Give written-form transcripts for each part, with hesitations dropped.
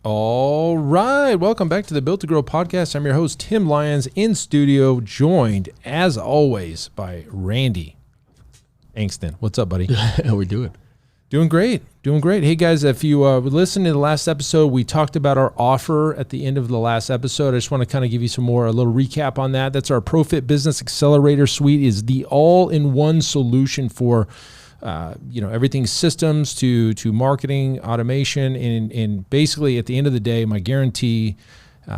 All right. Welcome back to the Built to Grow podcast. I'm your host, Tim Lyons, in studio, joined, as always, by Randy Angston. What's up, buddy? How we doing? Doing great. Doing great. Hey, guys, if you listened to the last episode, we talked about our offer at the end of the last episode. I just want to kind of give you a little recap on that. That's our ProFit Business Accelerator Suite. Is the all-in-one solution for everything systems to marketing, automation, and basically at the end of the day, my guarantee,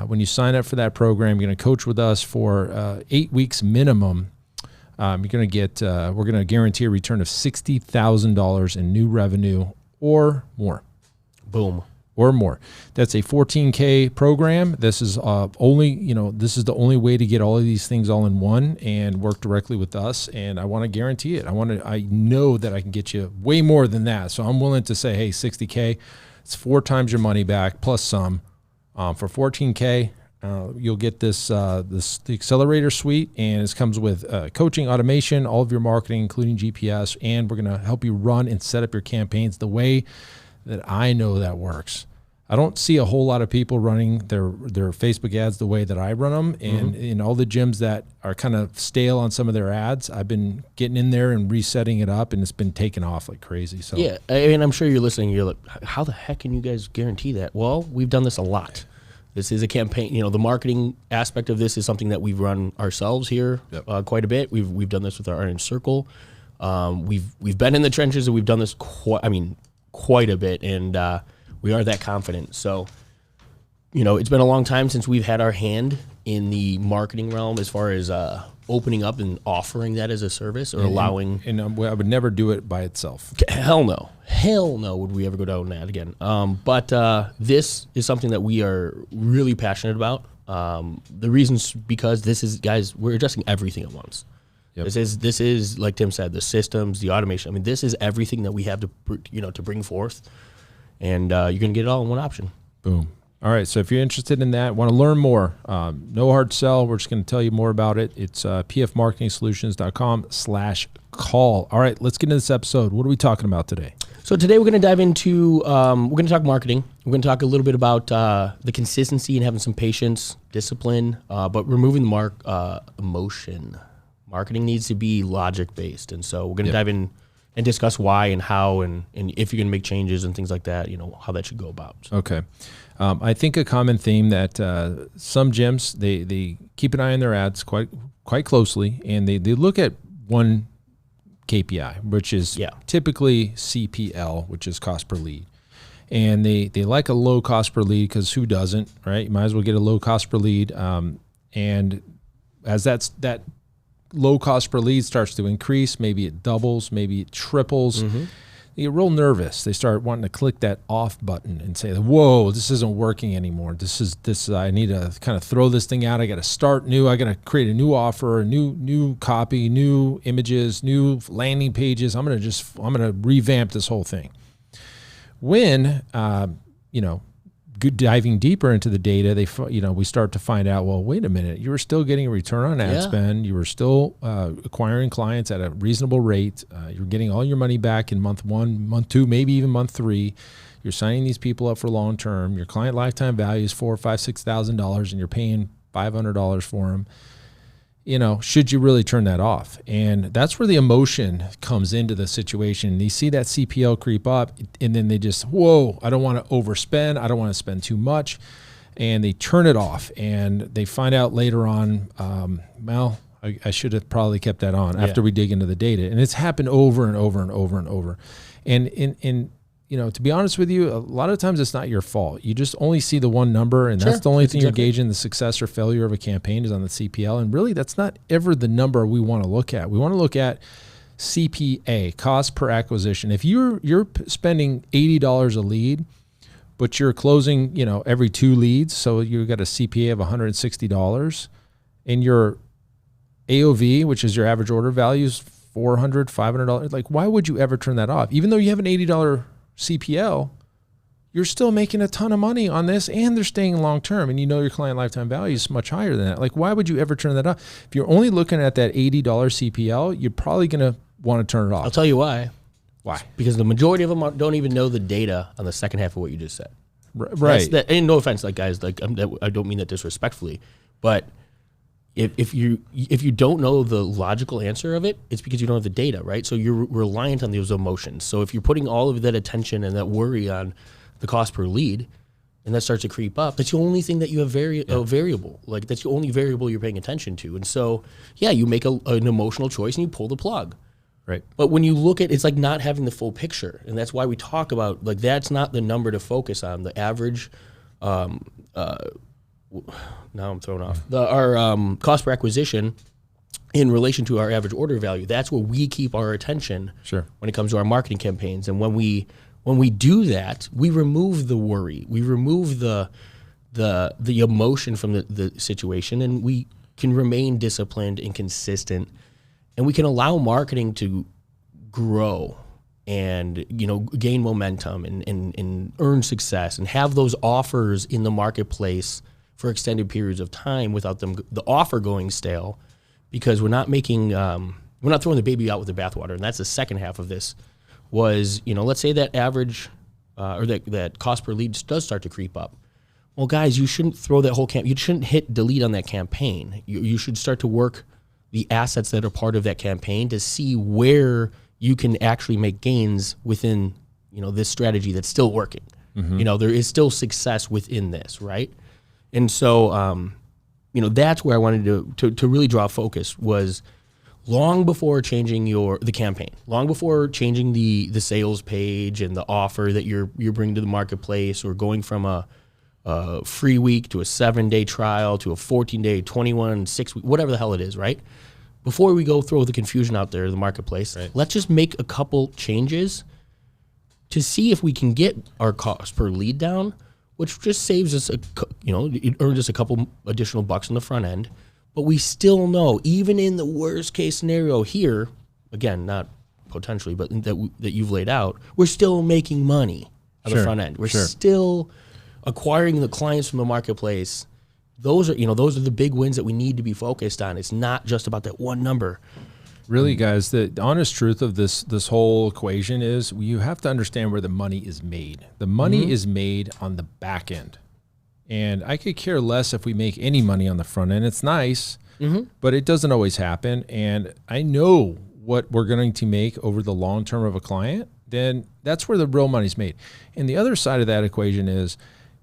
when you sign up for that program, you're going to coach with us for 8 weeks minimum. You're going to get, we're going to guarantee a return of $60,000 in new revenue or more. Boom. Or more. That's a 14K program. This is this is the only way to get all of these things all in one and work directly with us. And I want to guarantee it. I know that I can get you way more than that. So I'm willing to say, hey, 60K, it's 4 times your money back plus some. For 14K, you'll get the Accelerator Suite, and it comes with coaching, automation, all of your marketing, including GPS, and we're going to help you run and set up your campaigns the way that I know that works. I don't see a whole lot of people running their Facebook ads the way that I run them, and in all the gyms that are kind of stale on some of their ads, I've been getting in there and resetting it up, and it's been taking off like crazy. So yeah, I mean, I'm sure you're listening. You're like, how the heck can you guys guarantee that? Well, we've done this a lot. This is a campaign. You know, the marketing aspect of this is something that we've run ourselves here quite a bit. We've done this with our Iron Circle. We've been in the trenches, and we've done this quite a bit, and we are that confident. So, it's been a long time since we've had our hand in the marketing realm as far as opening up and offering that as a service or allowing. And I would never do it by itself. Hell no would we ever go down that again. But this is something that we are really passionate about. The reasons because this is, guys, we're adjusting everything at once. Yep. This is like Tim said, the systems, the automation. I mean, this is everything that we have to bring forth, and you're gonna get it all in one option. Boom. All right. So if you're interested in that, want to learn more, no hard sell. We're just going to tell you more about it. It's pfmarketingsolutions.com/call. All right. Let's get into this episode. What are we talking about today? So today we're going to dive into, we're going to talk marketing. We're going to talk a little bit about the consistency and having some patience, discipline, but removing the emotion. Marketing needs to be logic-based. And so we're going to dive in and discuss why and how and if you're going to make changes and things like that, how that should go about. Okay. I think a common theme that some gyms, they keep an eye on their ads quite closely, and they look at one KPI, which is typically CPL, which is cost per lead. And they like a low cost per lead because who doesn't, right? You might as well get a low cost per lead. And as that low cost per lead starts to increase, maybe it doubles, maybe it triples. They get real nervous. They start wanting to click that off button and say, whoa, this isn't working anymore. I need to kind of throw this thing out. I got to start new. I got to create a new offer, a new copy, new images, new landing pages. I'm going to revamp this whole thing. When, diving deeper into the data, we start to find out, well, wait a minute, you were still getting a return on ad spend. You were still acquiring clients at a reasonable rate. You're getting all your money back in month 1, month 2, maybe even month 3. You're signing these people up for long term. Your client lifetime value is $4,000, $5,000, $6,000, and you're paying $500 for them. Should you really turn that off? And that's where the emotion comes into the situation. They see that CPL creep up, and then they just, whoa, I don't want to overspend. I don't want to spend too much. And they turn it off, and they find out later on, I should have probably kept that on after we dig into the data. And it's happened over and over and over and over. And to be honest with you, a lot of times it's not your fault. You just only see the one number, and that's the only thing you're gauging the success or failure of a campaign is on the CPL. And really, that's not ever the number we want to look at. We want to look at CPA, cost per acquisition. If you're spending $80 a lead, but you're closing, every 2 leads, so you've got a CPA of $160, and your AOV, which is your average order value, is $400, $500. Like, why would you ever turn that off? Even though you have an $80 CPL, you're still making a ton of money on this, and they're staying long-term, and your client lifetime value is much higher than that. Like, why would you ever turn that off? If you're only looking at that $80 CPL, you're probably going to want to turn it off. I'll tell you why. Why? Because the majority of them don't even know the data on the second half of what you just said. Right. And no offense, like guys, like I don't mean that disrespectfully, but if you don't know the logical answer of it, it's because you don't have the data, right? So you're reliant on those emotions. So if you're putting all of that attention and that worry on the cost per lead, and that starts to creep up, that's the only thing that you have a variable. Like that's the only variable you're paying attention to. And so, yeah, you make an emotional choice and you pull the plug. Right. But when you look at, it's like not having the full picture. And that's why we talk about, like, that's not the number to focus on. The average, now I'm thrown off. Our cost per acquisition in relation to our average order value, that's where we keep our attention when it comes to our marketing campaigns. And when we do that, we remove the worry, we remove the emotion from the situation, and we can remain disciplined and consistent, and we can allow marketing to grow and gain momentum and earn success and have those offers in the marketplace for extended periods of time without the offer going stale, because we're not throwing the baby out with the bathwater. And that's the second half of this. Was, let's say that average or that cost per lead does start to creep up. Well, guys, you shouldn't throw that whole you shouldn't hit delete on that campaign. You should start to work the assets that are part of that campaign to see where you can actually make gains within, this strategy that's still working. Mm-hmm. There is still success within this, right? And so, that's where I wanted to really draw focus was, long before changing the campaign, long before changing the sales page and the offer that you're bringing to the marketplace, or going from a free week to a 7-day trial to a 14-day, 21, 6-week, whatever the hell it is, right? Before we go throw the confusion out there in the marketplace, let's just make a couple changes to see if we can get our cost per lead down, which just saves us it earns us a couple additional bucks on the front end. But we still know, even in the worst case scenario here, again, not potentially, but that you've laid out, we're still making money on the front end. We're still acquiring the clients from the marketplace. Those are the big wins that we need to be focused on. It's not just about that one number. Really, guys, the honest truth of this whole equation is you have to understand where the money is made. The money is made on the back end. And I could care less if we make any money on the front end. It's nice, but it doesn't always happen. And I know what we're going to make over the long term of a client, then that's where the real money's made. And the other side of that equation is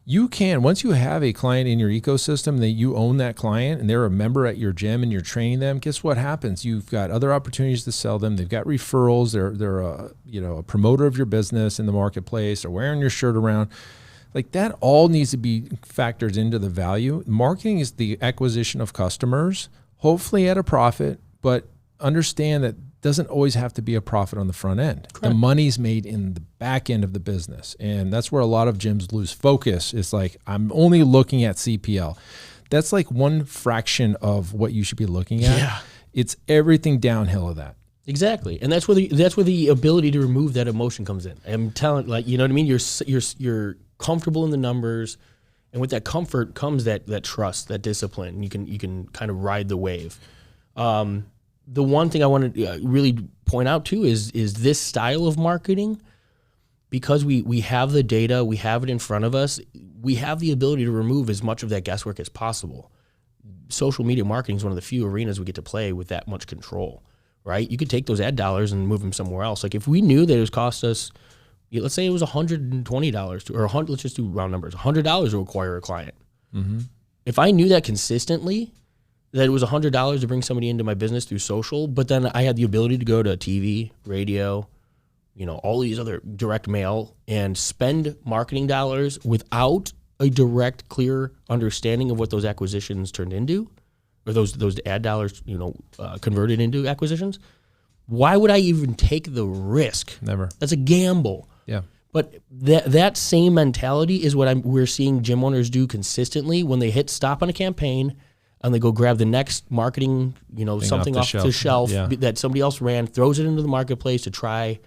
once you have a client in your ecosystem, that you own that client and they're a member at your gym and you're training them, guess what happens? You've got other opportunities to sell them. They've got referrals. They're a promoter of your business in the marketplace. They're wearing your shirt around. Like that all needs to be factored into the value. Marketing is the acquisition of customers, hopefully at a profit, but understand that doesn't always have to be a profit on the front end. Correct. The money's made in the back end of the business. And that's where a lot of gyms lose focus. It's like, I'm only looking at CPL. That's like one fraction of what you should be looking at. Yeah. It's everything downhill of that. Exactly. And that's where the ability to remove that emotion comes in. I'm telling, you know what I mean? You're comfortable in the numbers, and with that comfort comes that trust, that discipline. You can kind of ride the wave. The one thing I want to really point out too is this style of marketing, because we have the data, we have it in front of us, we have the ability to remove as much of that guesswork as possible. Social media marketing is one of the few arenas we get to play with that much control, right? You could take those ad dollars and move them somewhere else. Like if we knew that it was cost us, let's say it was $120 let's just do round numbers, $100 to acquire a client. Mm-hmm. If I knew that consistently, that it was $100 to bring somebody into my business through social, but then I had the ability to go to TV, radio, all these other direct mail and spend marketing dollars without a direct, clear understanding of what those acquisitions turned into, or those ad dollars, converted into acquisitions. Why would I even take the risk? Never. That's a gamble. Yeah. But that same mentality is what we're seeing gym owners do consistently when they hit stop on a campaign and they go grab the next marketing, something off the shelf that somebody else ran, throws it into the marketplace to try,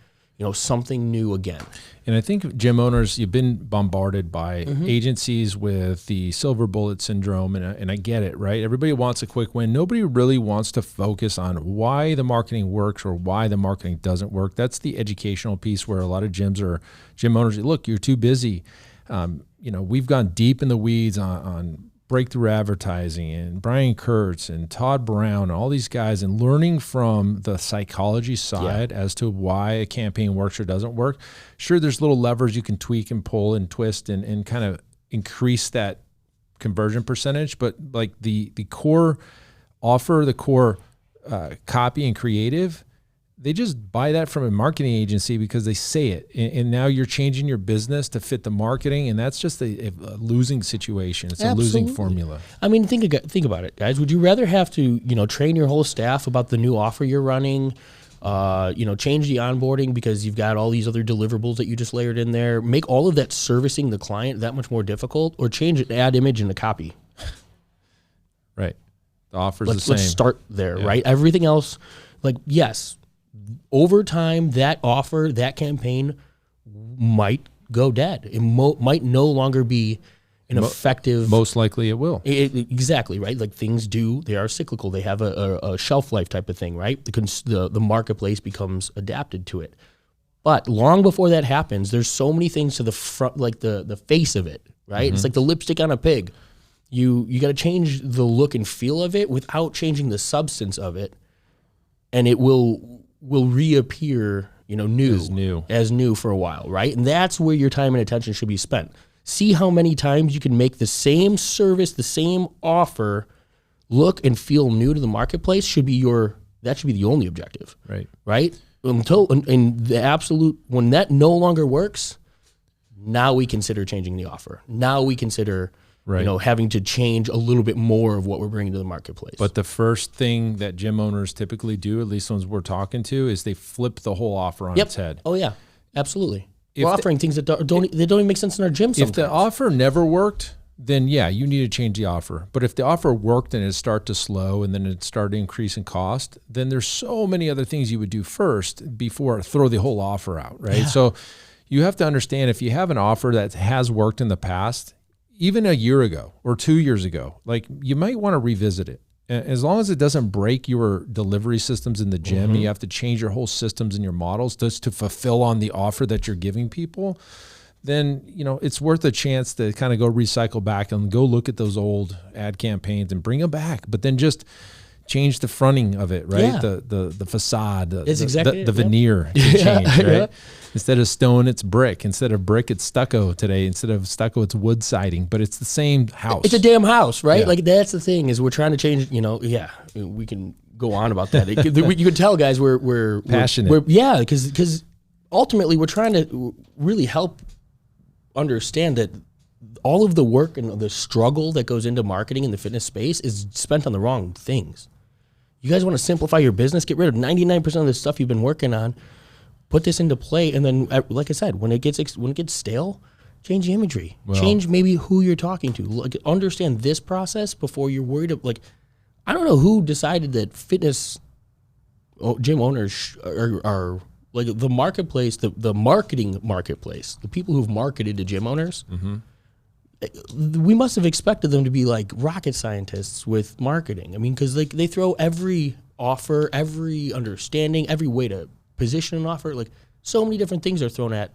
something new again. And I think gym owners, you've been bombarded by agencies with the silver bullet syndrome, and I get it, right? Everybody wants a quick win. Nobody really wants to focus on why the marketing works or why the marketing doesn't work. That's the educational piece where a lot of gym owners, look, you're too busy. We've gone deep in the weeds on breakthrough advertising and Brian Kurtz and Todd Brown and all these guys, and learning from the psychology side as to why a campaign works or doesn't work. Sure, there's little levers you can tweak and pull and twist and kind of increase that conversion percentage, but like the core offer, the core copy and creative, they just buy that from a marketing agency because they say it. And now you're changing your business to fit the marketing, and that's just a losing situation. It's Absolutely. A losing formula. I mean, think about it, guys. Would you rather have to, train your whole staff about the new offer you're running, change the onboarding because you've got all these other deliverables that you just layered in there, make all of that servicing the client that much more difficult, or change it, add image in the copy? Right. The offer's the same. Let's start there, right? Everything else, yes, over time, that offer, that campaign might go dead. It might no longer be an effective. Most likely it will. Exactly, right? Like things do, they are cyclical. They have a shelf life type of thing, right? The marketplace becomes adapted to it. But long before that happens, there's so many things to the front, like the face of it, right? Mm-hmm. It's like the lipstick on a pig. You got to change the look and feel of it without changing the substance of it, and it will reappear, as new for a while, right? And that's where your time and attention should be spent. See how many times you can make the same service, the same offer, look and feel new to the marketplace. Should be the only objective, right? Until in the absolute, when that no longer works, now we consider changing the offer. Now we consider. Right. Having to change a little bit more of what we're bringing to the marketplace. But the first thing that gym owners typically do, at least ones we're talking to, is they flip the whole offer on its head. Oh yeah, absolutely. We're offering things that don't even make sense in our gym sometimes. If the offer never worked, then you need to change the offer. But if the offer worked and it started to slow and then it started to increase in cost, then there's so many other things you would do first before throw the whole offer out, right? Yeah. So you have to understand, if you have an offer that has worked in the past, even a year ago or 2 years ago, you might want to revisit it. As long as it doesn't break your delivery systems in the gym, mm-hmm. and you have to change your whole systems and your models just to fulfill on the offer that you're giving people, then it's worth a chance to kind of go recycle back and go look at those old ad campaigns and bring them back. But then just change the fronting of it, right? Yeah. The facade, the veneer can change, right? Yeah. Instead of stone, it's brick. Instead of brick, it's stucco today. Instead of stucco, it's wood siding. But it's the same house. It's a damn house, right? Yeah. That's the thing, is we're trying to change. We can go on about that. You can tell, guys, we're passionate. Because ultimately we're trying to really help understand that all of the work and the struggle that goes into marketing in the fitness space is spent on the wrong things. You guys want to simplify your business, get rid of 99% of the stuff you've been working on, put this into play, and then, like I said, when it gets stale, change the imagery. Change maybe who you're talking to. Understand this process before you're worried of, I don't know who decided that fitness gym owners are the marketplace, the marketing marketplace, the people who've marketed to gym owners. Mm-hmm. We must have expected them to be like rocket scientists with marketing. I mean, because they throw every offer, every understanding, every way to position an offer. So many different things are thrown at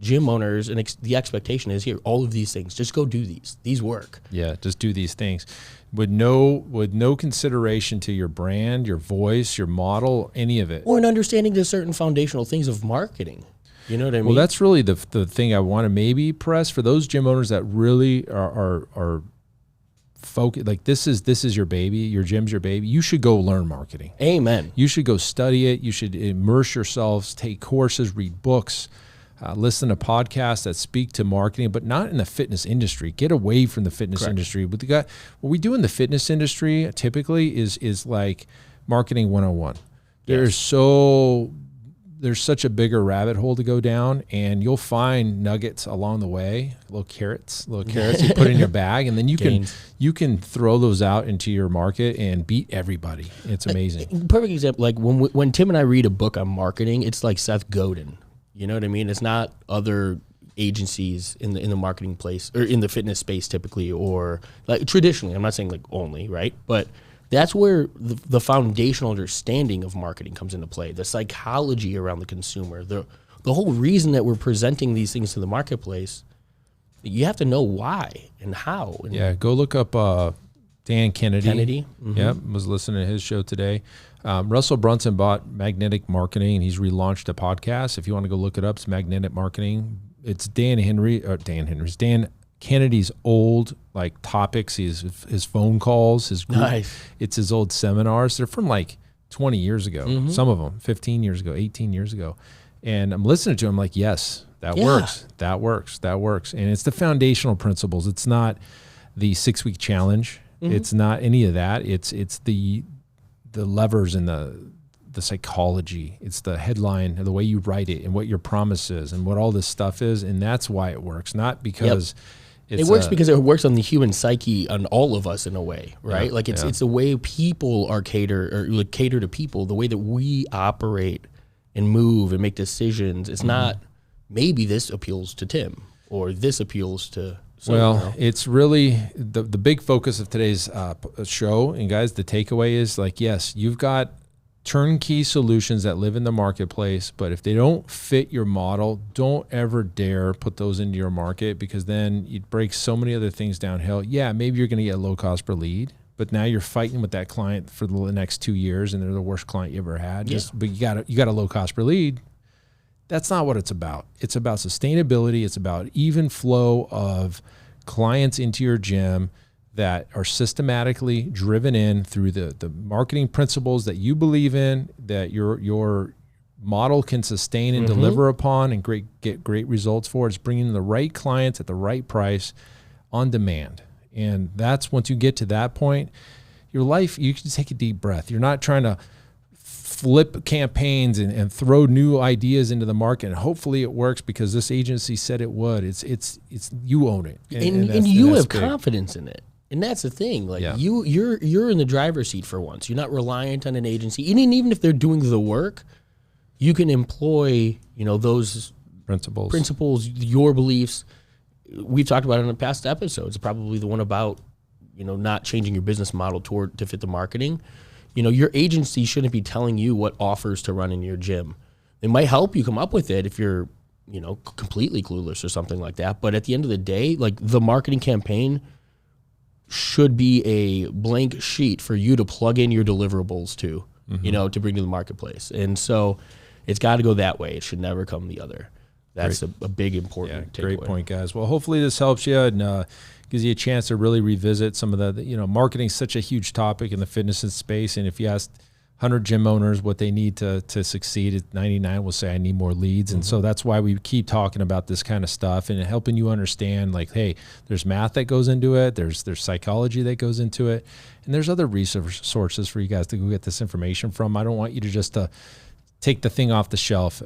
gym owners, and the expectation is, here, all of these things, just go do these. These work. Yeah, just do these things with no consideration to your brand, your voice, your model, any of it, or an understanding to certain foundational things of marketing. You know what I mean? Well, that's really the thing I want to maybe press for those gym owners that really are focused. This is your baby. Your gym's your baby. You should go learn marketing. Amen. You should go study it. You should immerse yourselves, take courses, read books, listen to podcasts that speak to marketing, but not in the fitness industry. Get away from the fitness industry. What we do in the fitness industry typically is like marketing 101. Yes. There's such a bigger rabbit hole to go down, and you'll find nuggets along the way, little carrots you put in your bag, and then you can throw those out into your market and beat everybody. It's amazing. Perfect example, when Tim and I read a book on marketing, it's like Seth Godin. You know what I mean? It's not other agencies in the marketing place or in the fitness space typically, or traditionally. I'm not saying only, right? But that's where the foundational understanding of marketing comes into play, the psychology around the consumer, the whole reason that we're presenting these things to the marketplace. You have to know why and how. And yeah, go look up Dan Kennedy. Mm-hmm. Yep, was listening to his show today. Russell Brunson bought Magnetic Marketing, and he's relaunched a podcast. If you want to go look it up, it's Magnetic Marketing. It's Dan Kennedy's old like topics, his phone calls, his group. Nice. It's his old seminars. They're from like 20 years ago. Mm-hmm. Some of them 15 years ago, 18 years ago. And I'm listening to him like, yes, that works. That works. That works. And it's the foundational principles. It's not the 6-week challenge. Mm-hmm. It's not any of that. It's the levers and the psychology. It's the headline, the way you write it, and what your promise is, and what all this stuff is. And that's why it works. Not because it works because it works on the human psyche, on all of us in a way, right? Yeah, like it's the way people are cater to people, the way that we operate and move and make decisions. It's not maybe this appeals to Tim or this appeals to someone. It's really the big focus of today's show. And guys, the takeaway is like, yes, you've got turnkey solutions that live in the marketplace, but if they don't fit your model, don't ever dare put those into your market, because then it breaks so many other things downhill. Yeah, maybe you're going to get low cost per lead, but now you're fighting with that client for the next 2 years, and they're the worst client you ever had. But you got a low cost per lead. That's not what it's about. It's about sustainability. It's about even flow of clients into your gym that are systematically driven in through the marketing principles that you believe in, that your model can sustain and deliver upon and get great results for. It's bringing the right clients at the right price on demand. And that's, once you get to that point, your life, you can take a deep breath. You're not trying to flip campaigns and throw new ideas into the market and hopefully it works because this agency said it would. It's you own it. And you have confidence in it. And that's the thing. Like you're in the driver's seat for once. You're not reliant on an agency. And even if they're doing the work, you can employ, those principles, your beliefs. We've talked about it in the past episodes. Probably the one about, not changing your business model to fit the marketing. Your agency shouldn't be telling you what offers to run in your gym. It might help you come up with it if you're, completely clueless or something like that. But at the end of the day, like, the marketing campaign should be a blank sheet for you to plug in your deliverables to, to bring to the marketplace. And so it's got to go that way. It should never come the other. That's a big, important takeaway. Great point, guys. Well, hopefully this helps you and gives you a chance to really revisit some of the, marketing is such a huge topic in the fitness space. And if you ask 100 gym owners what they need to succeed, 99 will say, I need more leads. And so that's why we keep talking about this kind of stuff and helping you understand, like, hey, there's math that goes into it. There's psychology that goes into it. And there's other resource sources for you guys to go get this information from. I don't want you to just take the thing off the shelf.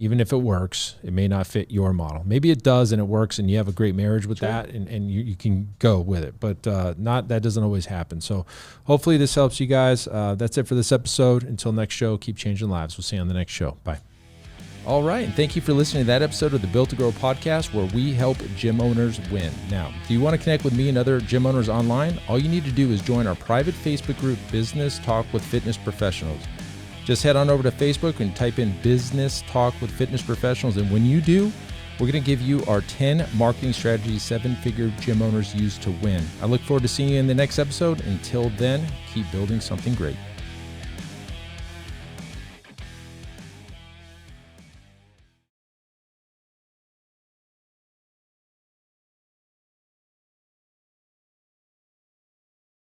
Even if it works, it may not fit your model. Maybe it does and it works and you have a great marriage with that and you can go with it, but that doesn't always happen. So hopefully this helps you guys. That's it for this episode. Until next show, keep changing lives. We'll see you on the next show. Bye. All right. And thank you for listening to that episode of the Built to Grow podcast, where we help gym owners win. Now, do you want to connect with me and other gym owners online? All you need to do is join our private Facebook group, Business Talk with Fitness Professionals. Just head on over to Facebook and type in Business Talk with Fitness Professionals. And when you do, we're going to give you our 10 marketing strategies 7-figure gym owners use to win. I look forward to seeing you in the next episode. Until then, keep building something great.